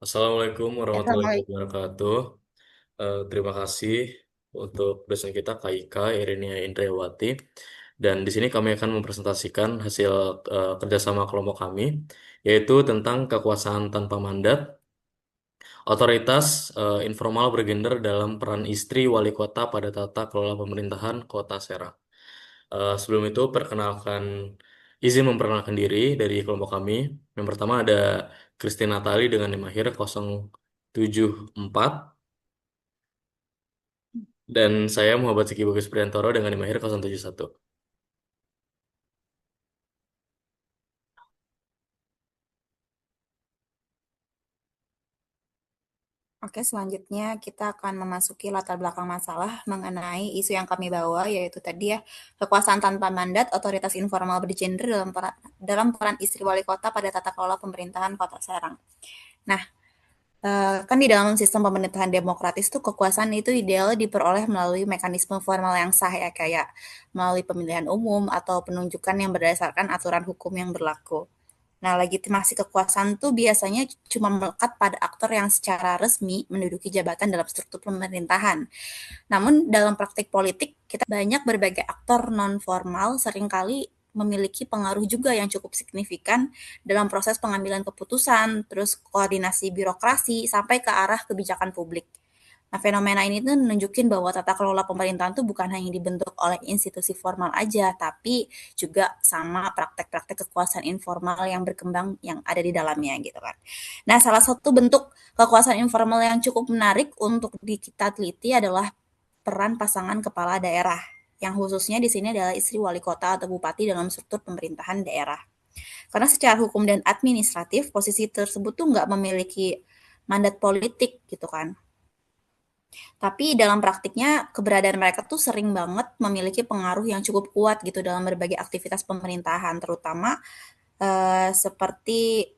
Assalamualaikum warahmatullahi Assalamualaikum. wabarakatuh. Terima kasih untuk dosen kita Kak Ika Irinia Indriawati. Dan di sini kami akan mempresentasikan hasil kerjasama kelompok kami, yaitu tentang kekuasaan tanpa mandat, otoritas informal bergender dalam peran istri wali kota pada tata kelola pemerintahan Kota Serang. Sebelum itu, izin memperkenalkan diri dari kelompok kami. Yang pertama ada Christine Natali dengan NIM akhir 074 dan saya Muhammad Zaki Bagus Priantoro dengan NIM akhir 071. Oke, selanjutnya kita akan memasuki latar belakang masalah mengenai isu yang kami bawa, yaitu tadi ya, kekuasaan tanpa mandat, otoritas informal bergender dalam peran istri wali kota pada tata kelola pemerintahan Kota Serang. Nah, kan di dalam sistem pemerintahan demokratis tuh kekuasaan itu idealnya diperoleh melalui mekanisme formal yang sah ya, kayak melalui pemilihan umum atau penunjukan yang berdasarkan aturan hukum yang berlaku. Nah, legitimasi kekuasaan tuh biasanya cuma melekat pada aktor yang secara resmi menduduki jabatan dalam struktur pemerintahan. Namun dalam praktik politik, kita banyak berbagai aktor non-formal seringkali memiliki pengaruh juga yang cukup signifikan dalam proses pengambilan keputusan, terus koordinasi birokrasi, sampai ke arah kebijakan publik. Nah, fenomena ini tuh nunjukin bahwa tata kelola pemerintahan tuh bukan hanya dibentuk oleh institusi formal aja, tapi juga sama praktek-praktek kekuasaan informal yang berkembang yang ada di dalamnya gitu kan. Nah, salah satu bentuk kekuasaan informal yang cukup menarik untuk kita teliti adalah peran pasangan kepala daerah, yang khususnya di sini adalah istri wali kota atau bupati dalam struktur pemerintahan daerah. Karena secara hukum dan administratif, posisi tersebut tuh nggak memiliki mandat politik gitu kan. Tapi dalam praktiknya keberadaan mereka tuh sering banget memiliki pengaruh yang cukup kuat gitu dalam berbagai aktivitas pemerintahan, terutama seperti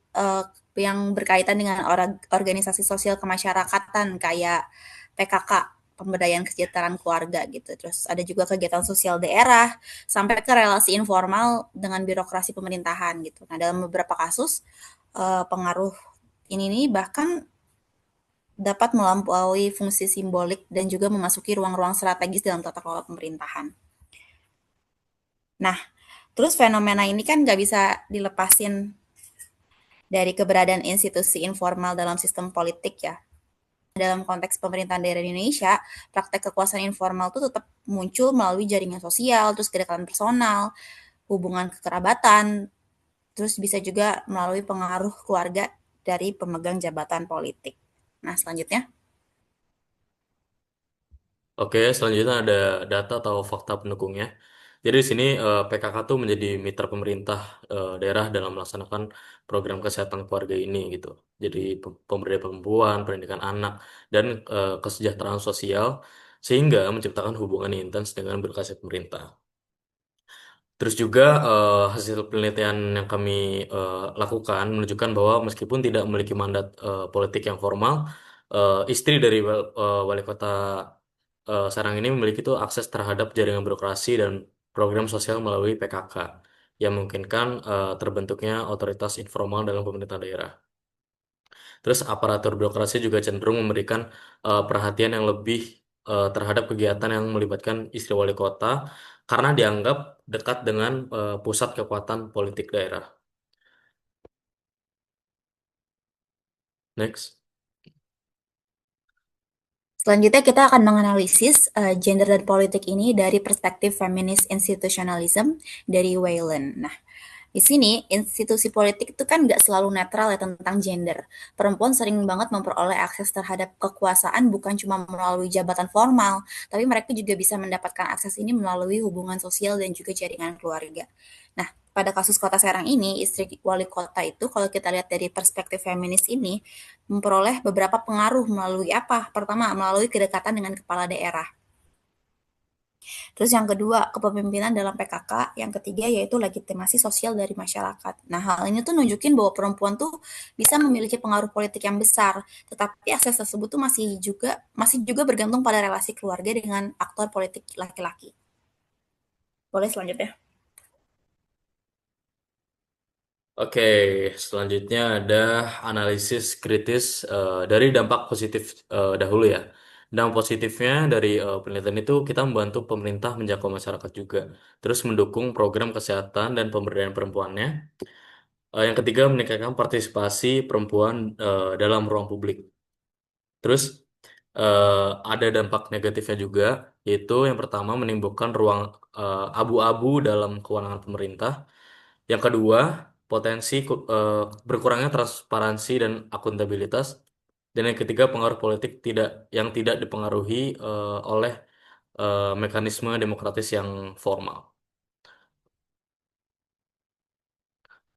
yang berkaitan dengan organisasi sosial kemasyarakatan kayak PKK, pemberdayaan kesejahteraan keluarga gitu. Terus ada juga kegiatan sosial daerah sampai ke relasi informal dengan birokrasi pemerintahan gitu. Nah, dalam beberapa kasus pengaruh ini nih bahkan dapat melampaui fungsi simbolik dan juga memasuki ruang-ruang strategis dalam tata kelola pemerintahan. Nah, terus fenomena ini kan nggak bisa dilepasin dari keberadaan institusi informal dalam sistem politik ya. Dalam konteks pemerintahan daerah Indonesia, praktek kekuasaan informal itu tetap muncul melalui jaringan sosial, terus kedekatan personal, hubungan kekerabatan, terus bisa juga melalui pengaruh keluarga dari pemegang jabatan politik. Nah, selanjutnya. Oke, selanjutnya ada data atau fakta pendukungnya. Jadi di sini PKK tuh menjadi mitra pemerintah daerah dalam melaksanakan program kesehatan keluarga ini gitu. Jadi pemberdayaan perempuan, pendidikan anak, dan kesejahteraan sosial sehingga menciptakan hubungan yang intens dengan birokrasi pemerintah. Terus juga hasil penelitian yang kami lakukan menunjukkan bahwa meskipun tidak memiliki mandat politik yang formal, istri dari wali kota Serang ini memiliki tuh akses terhadap jaringan birokrasi dan program sosial melalui PKK yang memungkinkan terbentuknya otoritas informal dalam pemerintah daerah. Terus aparatur birokrasi juga cenderung memberikan perhatian yang lebih terhadap kegiatan yang melibatkan istri wali kota karena dianggap dekat dengan pusat kekuatan politik daerah. Next. Selanjutnya kita akan menganalisis gender dan politik ini dari perspektif feminist institutionalism dari Whalen. Nah, di sini institusi politik itu kan nggak selalu netral ya tentang gender. Perempuan sering banget memperoleh akses terhadap kekuasaan bukan cuma melalui jabatan formal, tapi mereka juga bisa mendapatkan akses ini melalui hubungan sosial dan juga jaringan keluarga. Nah, pada kasus Kota Serang ini, istri wali kota itu kalau kita lihat dari perspektif feminis ini, memperoleh beberapa pengaruh melalui apa? Pertama, melalui kedekatan dengan kepala daerah. Terus yang kedua, kepemimpinan dalam PKK. Yang ketiga yaitu legitimasi sosial dari masyarakat. Nah, hal ini tuh nunjukin bahwa perempuan tuh bisa memiliki pengaruh politik yang besar, tetapi akses tersebut tuh masih juga bergantung pada relasi keluarga dengan aktor politik laki-laki. Boleh selanjutnya. Oke, selanjutnya ada analisis kritis dari dampak positif dahulu ya. Dampak positifnya dari penelitian itu kita membantu pemerintah menjangkau masyarakat juga, terus mendukung program kesehatan dan pemberdayaan perempuannya. Yang ketiga, meningkatkan partisipasi perempuan dalam ruang publik. Terus ada dampak negatifnya juga, yaitu yang pertama menimbulkan ruang abu-abu dalam kewenangan pemerintah. Yang kedua, potensi berkurangnya transparansi dan akuntabilitas. Dan yang ketiga, pengaruh politik yang tidak dipengaruhi oleh mekanisme demokratis yang formal.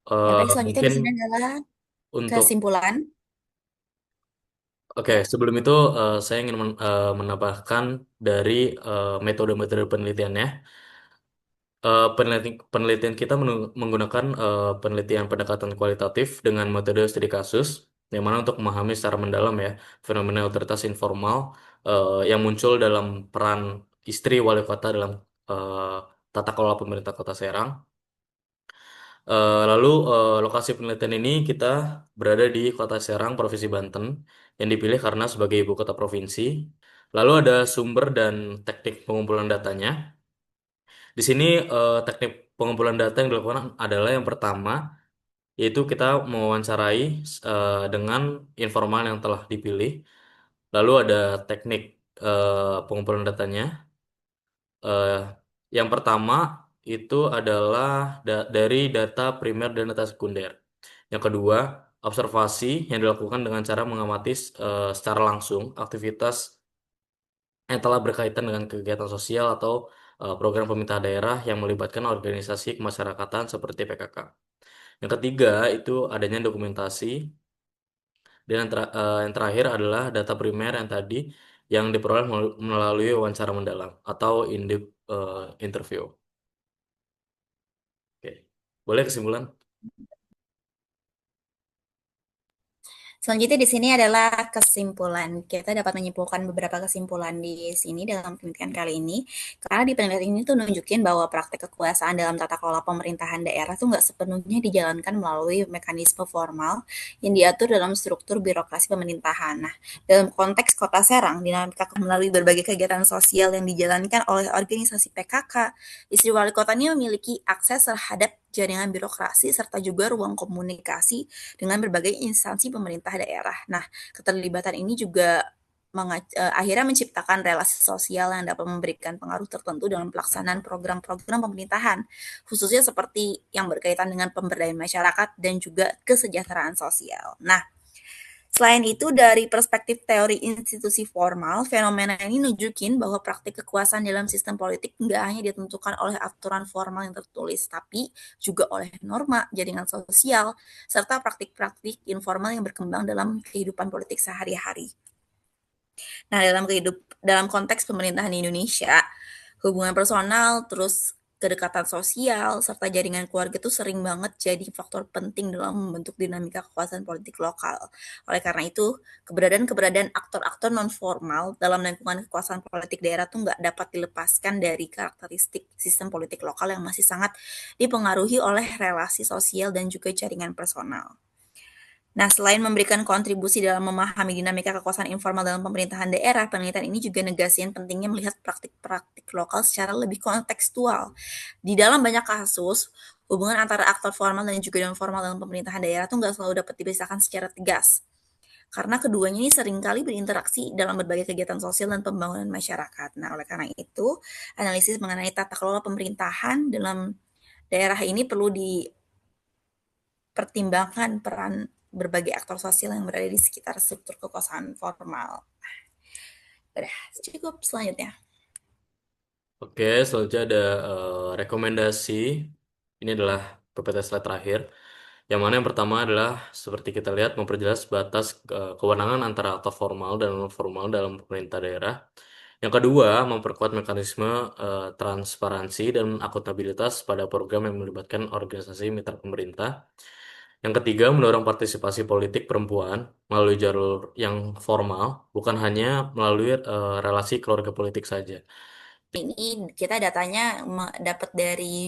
Ya, baik, selanjutnya Mungkin di sini adalah untuk kesimpulan. Oke, Ya, sebelum itu saya ingin menambahkan dari metode-metode penelitiannya. Penelitian kita menggunakan penelitian pendekatan kualitatif dengan metode studi kasus, yang mana untuk memahami secara mendalam ya fenomena otoritas informal yang muncul dalam peran istri wali kota dalam eh, tata kelola pemerintah Kota Serang. Lalu lokasi penelitian ini kita berada di Kota Serang, Provinsi Banten, yang dipilih karena sebagai ibu kota provinsi. Lalu ada sumber dan teknik pengumpulan datanya. Di sini teknik pengumpulan data yang dilakukan adalah yang pertama, yaitu kita mewawancarai dengan informal yang telah dipilih. Lalu ada teknik pengumpulan datanya. Eh, yang pertama itu adalah dari data primer dan data sekunder. Yang kedua, observasi yang dilakukan dengan cara mengamati secara langsung aktivitas yang telah berkaitan dengan kegiatan sosial atau program pemerintah daerah yang melibatkan organisasi kemasyarakatan seperti PKK. Yang ketiga itu adanya dokumentasi, dan yang terakhir adalah data primer yang tadi yang diperoleh melalui wawancara mendalam atau in-depth interview. Oke, boleh kesimpulan? selanjutnya di sini adalah kesimpulan. Kita dapat menyimpulkan beberapa kesimpulan di sini dalam penelitian kali ini. Karena di penelitian ini tuh nunjukin bahwa praktek kekuasaan dalam tata kelola pemerintahan daerah tuh nggak sepenuhnya dijalankan melalui mekanisme formal yang diatur dalam struktur birokrasi pemerintahan. Nah, dalam konteks Kota Serang, dinamika melalui berbagai kegiatan sosial yang dijalankan oleh organisasi PKK, istri wali kota ini memiliki akses terhadap jaringan birokrasi serta juga ruang komunikasi dengan berbagai instansi pemerintah daerah. Nah, keterlibatan ini juga akhirnya menciptakan relasi sosial yang dapat memberikan pengaruh tertentu dalam pelaksanaan program-program pemerintahan, khususnya seperti yang berkaitan dengan pemberdayaan masyarakat dan juga kesejahteraan sosial. Nah, selain itu, dari perspektif teori institusi formal, fenomena ini nunjukin bahwa praktik kekuasaan dalam sistem politik nggak hanya ditentukan oleh aturan formal yang tertulis, tapi juga oleh norma, jaringan sosial, serta praktik-praktik informal yang berkembang dalam kehidupan politik sehari-hari. Nah, dalam konteks pemerintahan di Indonesia, hubungan personal, terus kedekatan sosial, serta jaringan keluarga itu sering banget jadi faktor penting dalam membentuk dinamika kekuasaan politik lokal. Oleh karena itu, keberadaan-keberadaan aktor-aktor non-formal dalam lingkungan kekuasaan politik daerah tuh nggak dapat dilepaskan dari karakteristik sistem politik lokal yang masih sangat dipengaruhi oleh relasi sosial dan juga jaringan personal. Nah, selain memberikan kontribusi dalam memahami dinamika kekuasaan informal dalam pemerintahan daerah, penelitian ini juga negasiin pentingnya melihat praktik-praktik lokal secara lebih kontekstual. Di dalam banyak kasus, hubungan antara aktor formal dan juga non formal dalam pemerintahan daerah tuh nggak selalu dapat dipisahkan secara tegas. Karena keduanya ini seringkali berinteraksi dalam berbagai kegiatan sosial dan pembangunan masyarakat. Nah, oleh karena itu, analisis mengenai tata kelola pemerintahan dalam daerah ini perlu pertimbangkan peran berbagai aktor sosial yang berada di sekitar struktur kekuasaan formal. Udah, cukup selanjutnya. Oke, selanjutnya ada rekomendasi. Ini adalah PPT slide terakhir. Yang mana yang pertama adalah seperti kita lihat memperjelas batas kewenangan antara aktor formal dan non formal dalam pemerintah daerah. Yang kedua, memperkuat mekanisme transparansi dan akuntabilitas pada program yang melibatkan organisasi mitra pemerintah. Yang ketiga, mendorong partisipasi politik perempuan melalui jalur yang formal, bukan hanya melalui relasi keluarga politik saja. Ini kita datanya dapat dari